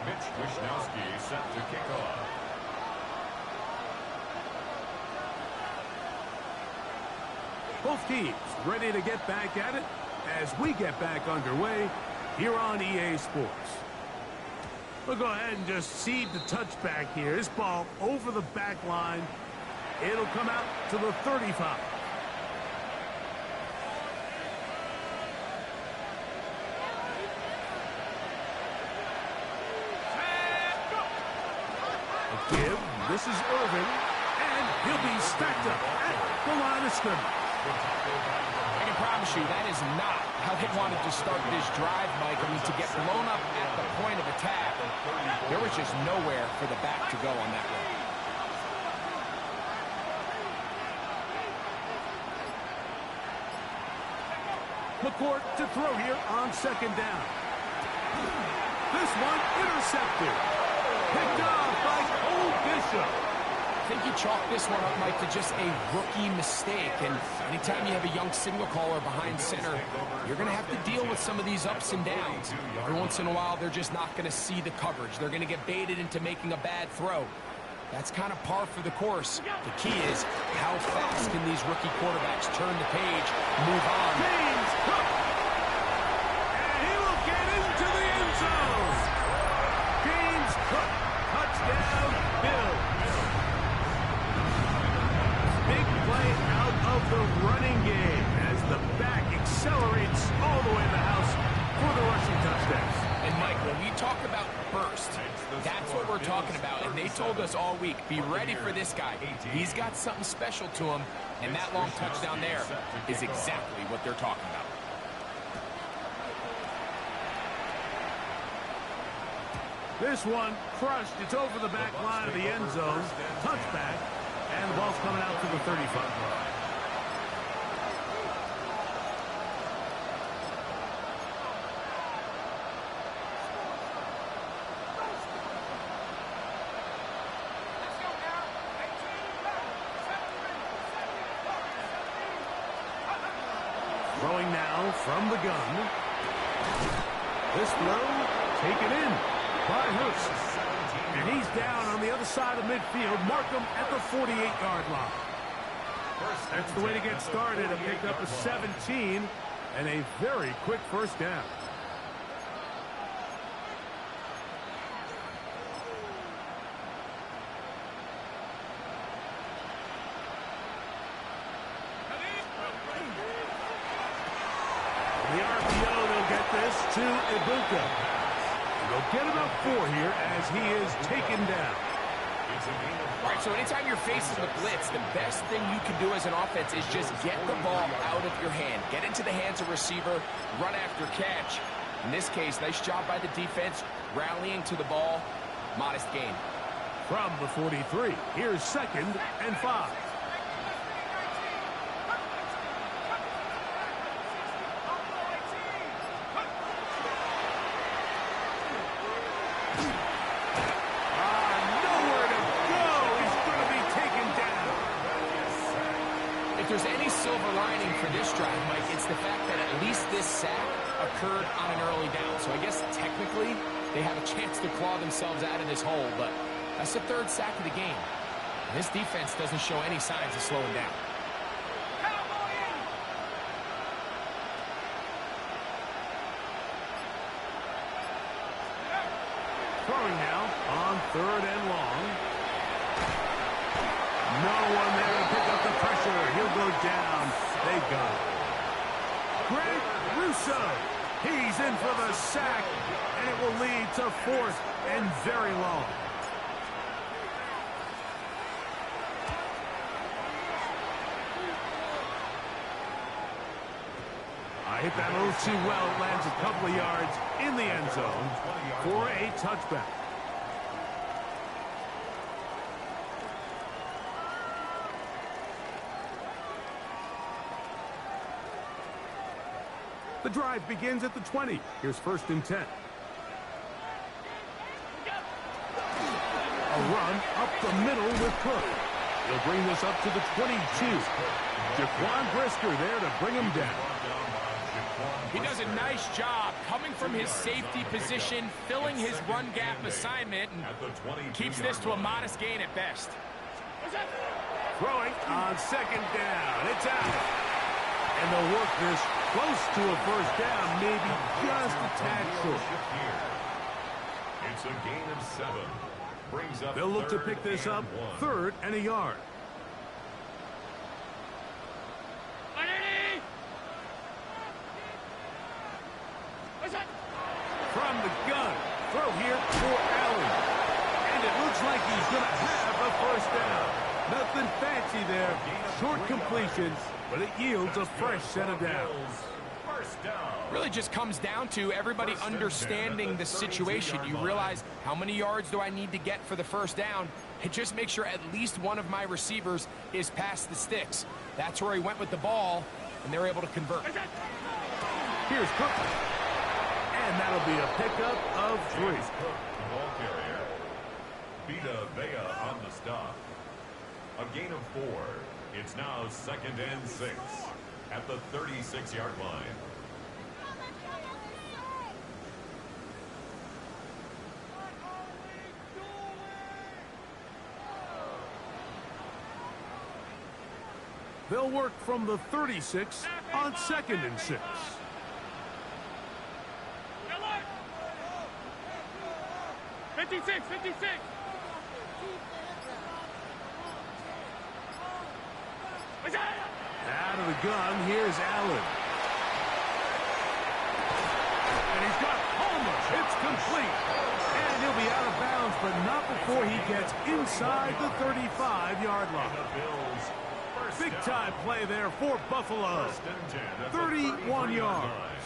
pitch. Wishnowski set to kick off. Both teams ready to get back at it as we get back underway here on EA Sports. We'll go ahead and just seed the touchback here. This ball over the back line. It'll come out to the 35. A give. This is Irvin. And he'll be stacked up at the line of scrimmage. I can promise you that is not how they wanted to start this drive, Mike. I mean, to get blown up at the point of attack, there was just nowhere for the back to go on that one. McCourt to throw here on second down. This one intercepted. Picked off by Cole Bishop. I think you chalk this one up, Mike, to just a rookie mistake. And anytime you have a young signal caller behind center, you're going to have to deal with some of these ups and downs. Every once in a while, they're just not going to see the coverage. They're going to get baited into making a bad throw. That's kind of par for the course. The key is how fast can these rookie quarterbacks turn the page, move on. James Cook. And he will get into the end zone. James Cook. Touchdown, Bill. Big play out of the running game as the back accelerates all the way in the house for the rushing touchdowns. And, Mike, when we talk about burst, that's what we're talking about. And they told us all week, be ready for this guy. He's got something special to him, and that long touchdown there is exactly what they're talking about. This one crushed. It's over the back line of the end zone. Touchback. And the ball's coming out to the 35. Throwing now from the gun. This throw taken in by Hurst. And he's down on the other side of midfield. Mark him at the 48-yard line. That's the way to get started. A pickup of 17 and a very quick first down. The RPO, they'll get this to Ibuka. They'll get about 4 here as he is taken down. All right, so anytime you're facing the blitz, the best thing you can do as an offense is just get the ball out of your hand. Get into the hands of receiver, run after catch. In this case, nice job by the defense, rallying to the ball. Modest gain. From the 43, here's 2nd and 5. If there's any silver lining for this drive, Mike, it's the fact that at least this sack occurred on an early down. So I guess technically they have a chance to claw themselves out of this hole, but that's the 3rd sack of the game. And this defense doesn't show any signs of slowing down. Throwing now on 3rd and long. No one there to pick up the pressure. He'll go down. They got it. Greg Russo. He's in for the sack, and it will lead to 4th and very long. I hit that a little too well. It lands a couple of yards in the end zone for a touchback. The drive begins at the 20. Here's 1st and 10. A run up the middle with Cook. He'll bring this up to the 22. Jaquan Brisker there to bring him down. He does a nice job coming from his safety position, filling his run gap assignment, and keeps this to a modest gain at best. Throwing on second down. It's out. And they'll work this close to a first down, maybe just a tad short. It's a gain of 7. Brings up They'll look to pick this up 3rd and a yard. From the gun, throw here for Allen. And it looks like he's going to have a first down. Nothing fancy there. Short completion, but it yields a fresh set of downs. Really just comes down to everybody understanding the situation. You realize how many yards do I need to get for the first down, and just make sure at least one of my receivers is past the sticks. That's where he went with the ball, and they're able to convert. Here's Cook. And that'll be a pickup of 3. Ball carrier. Vita Vea on the stop. A gain of 4. It's now 2nd and 6 at the 36-yard line. They'll work from the 36 on 2nd and 6. Out of the gun, here's Allen. And he's got Palmer. It's complete. And he'll be out of bounds, but not before he gets inside the 35-yard line. Big-time play there for Buffalo. 31 yards.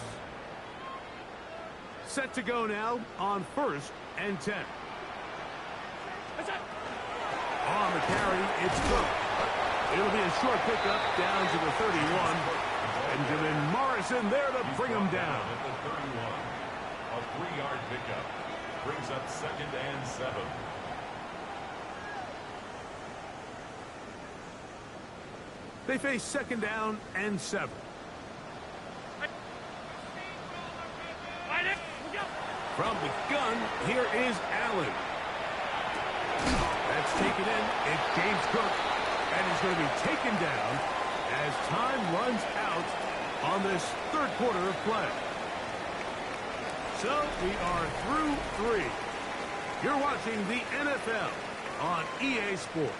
Set to go now on 1st and 10. On the carry, it's Cook. It'll be a short pickup down to the 31. Benjamin Morrison there to bring him down. At the 31. A 3-yard pickup. Brings up 2nd and 7. They face 2nd down and 7. From the gun, here is Allen. That's taken in. It's James Cook. And he's going to be taken down as time runs out on this 3rd quarter of play. So we are through 3. You're watching the NFL on EA Sports.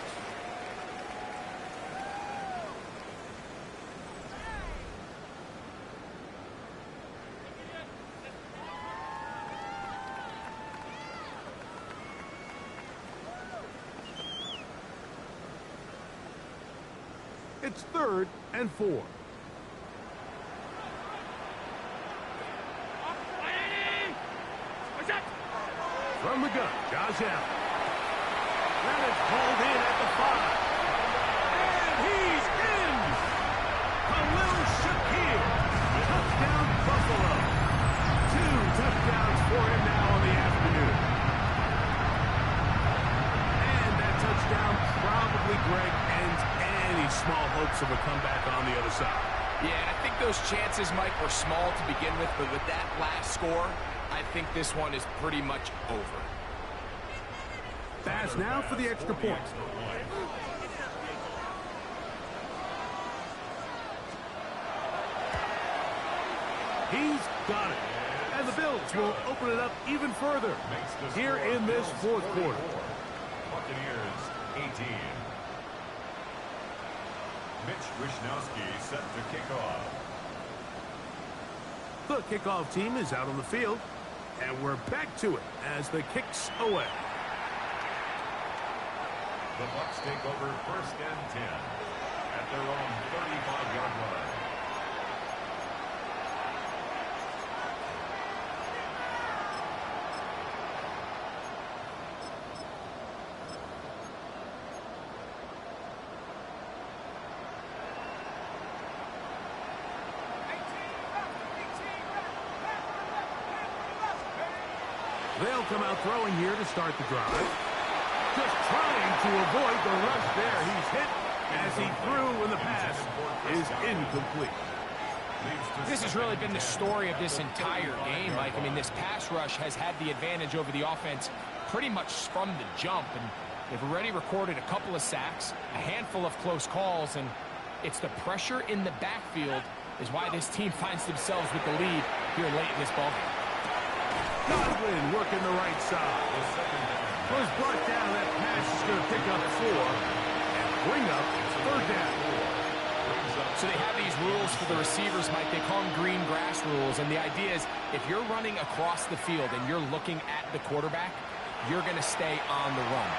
It's 3rd and 4. From the gun, Josh Allen. That is pulled in at the 5. And he's in! Khalil Shakir. Touchdown, Buffalo. 2 touchdowns for him now on the afternoon. And that touchdown probably, Greg, ends any small hopes of a comeback on the other side. Yeah, and I think those chances, Mike, were small to begin with, but with that last score, I think this one is pretty much over. Pass now for the extra point. He's got it. And the Bills will open it up even further here in this 4th quarter. Buccaneers 18. Mitch Wishnowsky set to kick off. The kickoff team is out on the field, and we're back to it as the kick's away. The Bucs take over 1st and 10 at their own 35-yard line. They'll come out throwing here to start the drive. Just trying to avoid the rush there. He's hit as he threw when the pass is incomplete. This has really been the story of this entire game, Mike. I mean, this pass rush has had the advantage over the offense pretty much from the jump, and they've already recorded a couple of sacks, a handful of close calls, and it's the pressure in the backfield is why this team finds themselves with the lead here late in this ballgame. Godwin working the right side. Was brought down. That pass is going to pick up 4 and bring up 3rd down. So they have these rules for the receivers, Mike. They call them green grass rules, and the idea is if you're running across the field and you're looking at the quarterback, you're going to stay on the run.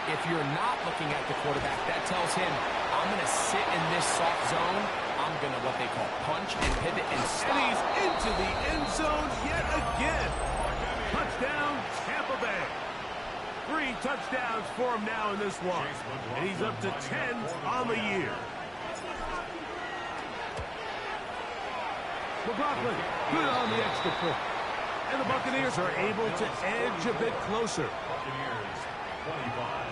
If you're not looking at the quarterback, that tells him, I'm going to sit in this soft zone. I'm going to what they call punch and pivot and stop. And he's into the end zone yet again. Touchdown, Tampa Bay. 3 touchdowns for him now in this one. And he's up to 10 on the year. McLaughlin, good on the extra point. And the Buccaneers are able to edge a bit closer. Buccaneers, 25.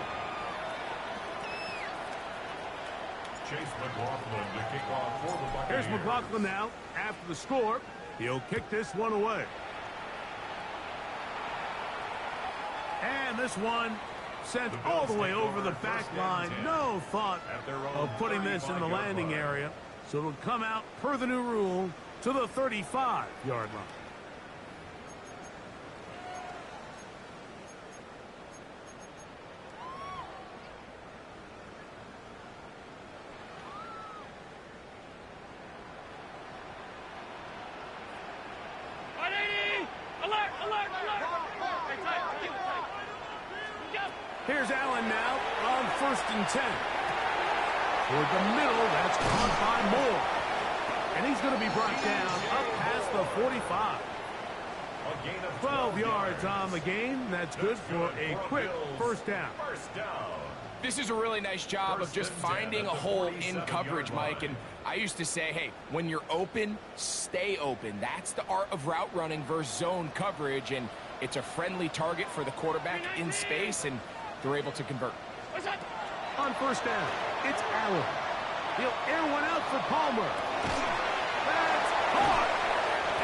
Chase McLaughlin to kick off for the Buccaneers. Here's McLaughlin now. After the score, he'll kick this one away. And this one sent all the way over the back line. No thought of putting this in the landing area. So it'll come out per the new rule to the 35-yard line. Here's Allen now on 1st and 10. Toward the middle, that's caught by Moore. And he's going to be brought down up past the 45. 12 yards on the game. That's good for a quick 1st down. This is a really nice job of just finding a hole in coverage, Mike. And I used to say, hey, when you're open, stay open. That's the art of route running versus zone coverage. And it's a friendly target for the quarterback in space, and they're able to convert. On 1st down, it's Allen. He'll air one out for Palmer. That's caught.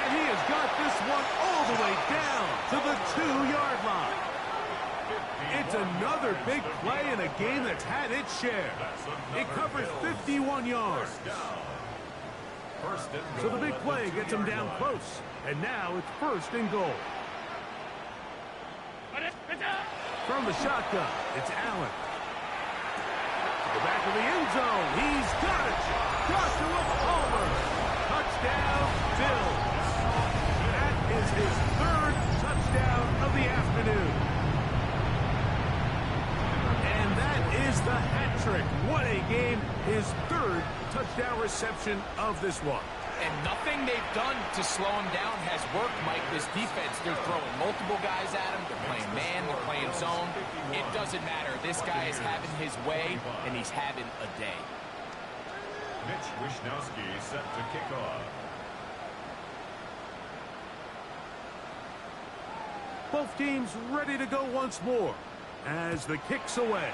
And he has got this one all the way down to the 2-yard line. It's another big play in a game that's had its share. It covers 51 yards. So the big play gets him down close. And now it's 1st and goal. From the shotgun, it's Allen. To the back of the end zone. He's got it. Joshua Palmer. Touchdown, Bills. That is his 3rd touchdown of the afternoon. And that is the hat trick. What a game. His 3rd touchdown reception of this one. And nothing they've done to slow him down has worked, Mike. This defense, they're throwing multiple guys at him. They're playing man, they're playing zone. It doesn't matter. This guy is having his way, and he's having a day. Mitch Wishnowsky set to kick off. Both teams ready to go once more as the kick's away.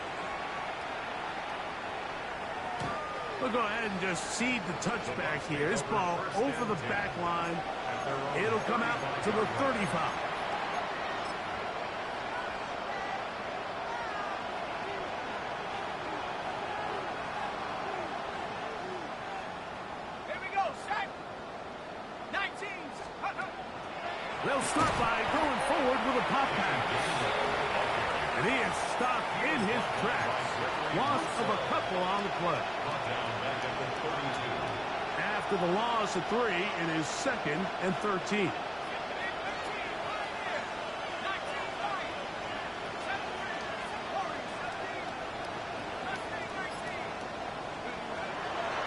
We'll go ahead and just seed the touchback here. This ball over the back line. It'll come out to the 35. Here we go, set. 19. They'll start by going forward with a pop pass. And he is stopped in his tracks. Loss of a couple on the play. After the loss of 3, it is 2nd and 13.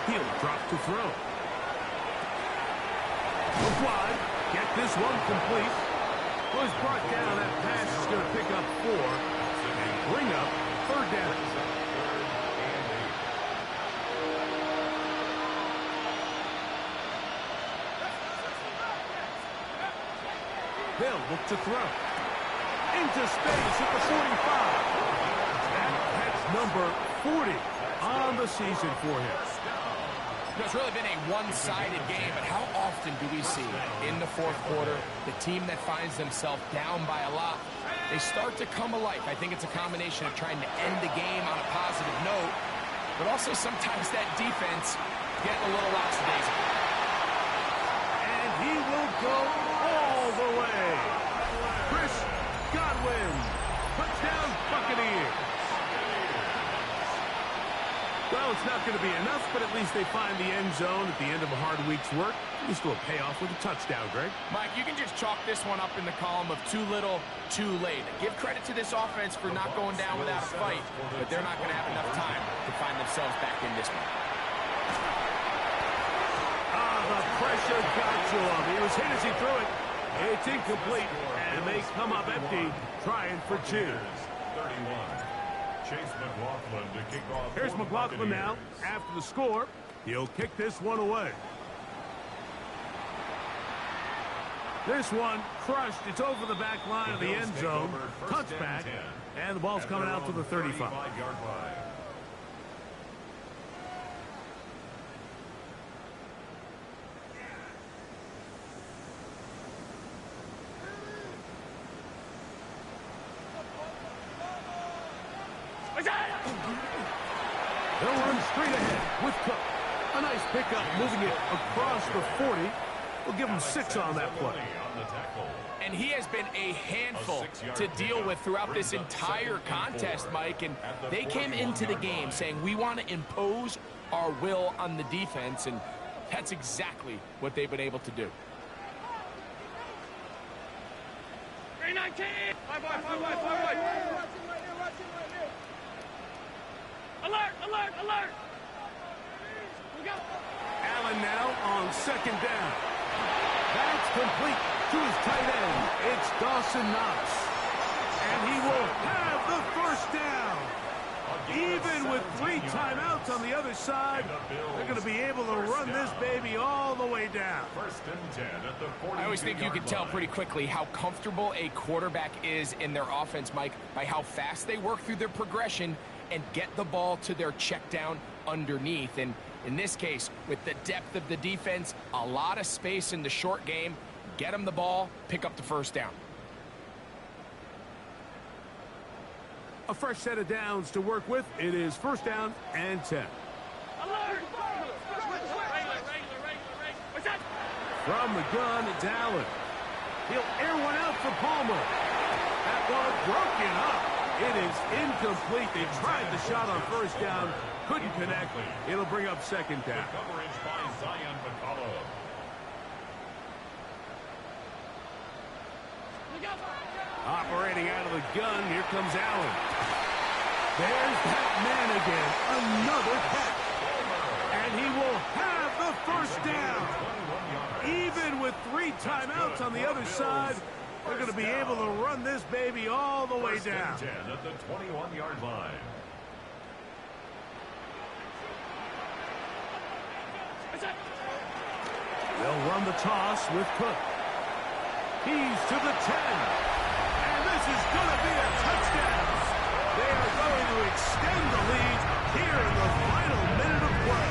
He'll drop to throw. Wide. Get this one complete. Was brought down. That pass is going to pick up 4 and bring up 3rd down. They'll look to throw. Into space at the 45. That catch number 40 on the season for him. It's really been a one-sided game, but how often do we see in the fourth quarter the team that finds themselves down by a lot, they start to come alive? I think it's a combination of trying to end the game on a positive note, but also sometimes that defense getting a little lackadaisical. And he will go all the way. Chris Godwin, touchdown Buccaneers. Well, it's not going to be enough, but at least they find the end zone at the end of a hard week's work. Just to a payoff with a touchdown, Greg. Mike, you can just chalk this one up in the column of too little, too late. Give credit to this offense for not going down without a fight, but they're not going to have enough time to find themselves back in this one. The pressure got to him. He was hit as he threw it. It's incomplete, and they come up empty, trying for two. 31. Chase McLaughlin to kick off. Here's McLaughlin now. After the score, he'll kick this one away. This one crushed. It's over the back line of the end zone. Touchback, and the ball's coming out to the 35. They'll run straight ahead with Cook. A nice pickup, moving it across the 40. We'll give him 6 on that play. And he has been a handful to deal with throughout this entire contest, Mike. And they came into the game saying, we want to impose our will on the defense. And that's exactly what they've been able to do. 319! 5-5. Alert! Alert! Alert! We go! Allen now on second down. That's complete to his tight end. It's Dawson Knox. And he will have the first down. Even with 3 timeouts on the other side, they're going to be able to run this baby all the way down. First and 10 at the 42. I always think you can tell pretty quickly how comfortable a quarterback is in their offense, Mike, by how fast they work through their progression and get the ball to their check down underneath. And in this case, with the depth of the defense, a lot of space in the short game, get them the ball, pick up the first down. A fresh set of downs to work with. It is first down and 10. Alert! From the gun, it's Allen. He'll air one out for Palmer. That one broken up. It is incomplete. They tried the shot on first down, couldn't connect. It'll bring up second down. Coverage by Zion McCullough. Operating out of the gun, here comes Allen. There's that man again. Another catch. And he will have the first down. Even with 3 timeouts on the other side, they're going to be able to run this baby all the way down. 10 at the 21-yard line. They'll run the toss with Cook. He's to the 10. And this is going to be a touchdown. They are going to extend the lead here in the final minute of play.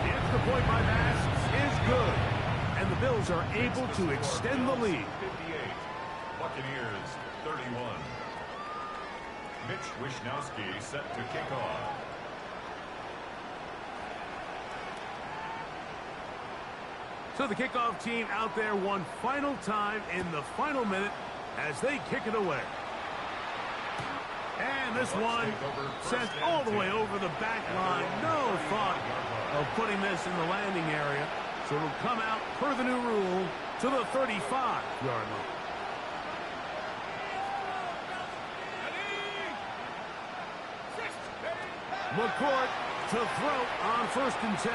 The extra point by Bass is good. And the Bills are able to extend the lead. 58. Buccaneers 31. Mitch Wishnowsky set to kick off. So the kickoff team out there one final time in the final minute as they kick it away. And this one sent all the way over the back line. No thought of putting this in the landing area. So it'll come out per the new rule to the 35-yard line. McCourt to throw on first and 10.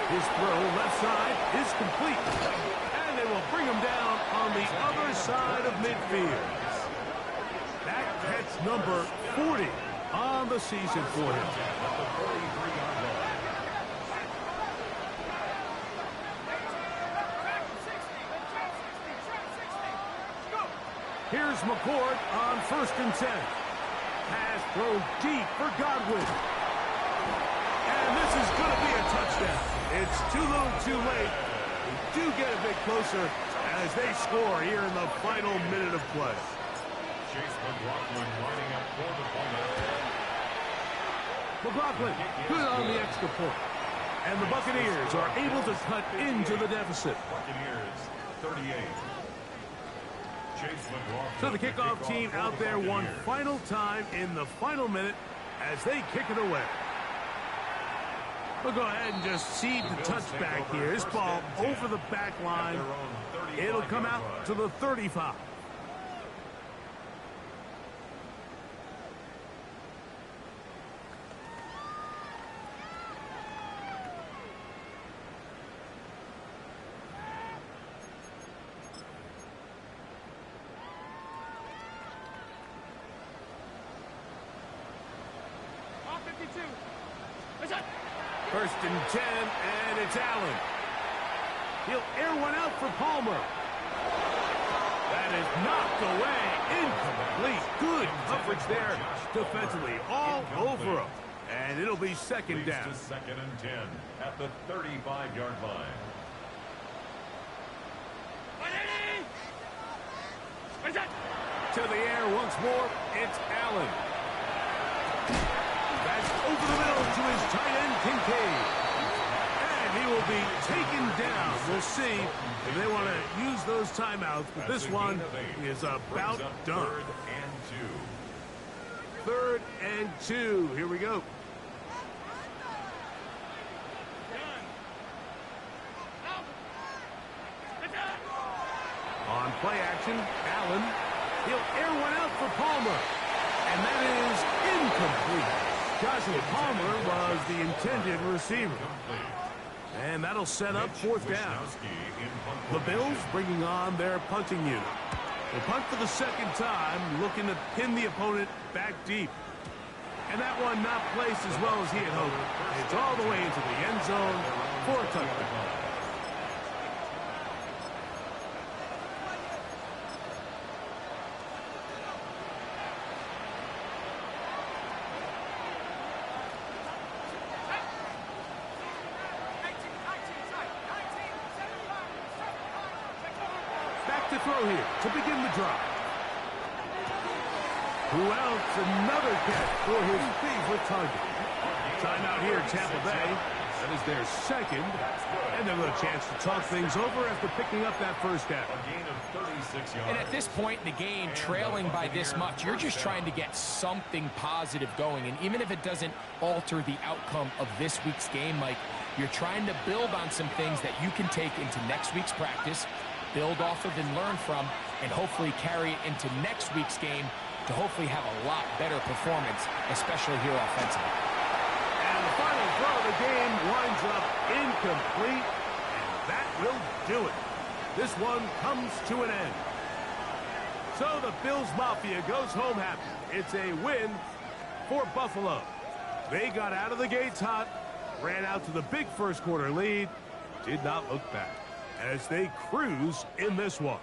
His throw left side is complete. And they will bring him down on the other side of midfield. That catch number 40 on the season for him. Here's McCourt on first and 10. Pass Throw deep for Godwin. And this is going to be a touchdown. It's too little too late. We do get a bit closer as they score here in the final minute of play. Chase McLaughlin lining up for the point. McLaughlin good on the extra point. And the Buccaneers are able to cut into the deficit. Buccaneers 38. Chase McLaughlin. So the kickoff team out there one final time in the final minute as they kick it away. We'll go ahead and just seed the touchback here. This ball over the back line. It'll come out to the 35. First and 10, and it's Allen. He'll air one out for Palmer. That is knocked away. Incomplete. Good coverage there defensively. All over him. And it'll be second down. Second and 10 at the 35-yard line. To the air once more, it's Allen. That's over the middle to his tight end, Kincaid. And he will be taken down. We'll see if they want to use those timeouts, but this one is about done. Third and two. Here we go. On play action, Allen. He'll air one out for Palmer. And that is incomplete. Joshua Palmer was the intended receiver. And that'll set up fourth down. The Bills bringing on their punting unit. They punt for the second time, looking to pin the opponent back deep. And that one not placed as well as he had hoped. It's all the way into the end zone for a touchdown. To throw here to begin the drive. Who else? Another catch for his favorite target. Timeout here, Tampa Bay. That is their second. And they'll have a chance to talk things over after picking up that first down. A gain of 36 yards. And at this point in the game, trailing by this much, you're just trying to get something positive going. And even if it doesn't alter the outcome of this week's game, Mike, you're trying to build on some things that you can take into next week's practice, build off of and learn from, and hopefully carry it into next week's game to hopefully have a lot better performance, especially here offensively. And the final throw of the game winds up incomplete, and that will do it. This one comes to an end. So the Bills Mafia goes home happy. It's a win for Buffalo. They got out of the gates hot, ran out to the big first quarter lead, did not look back as they cruise in this one.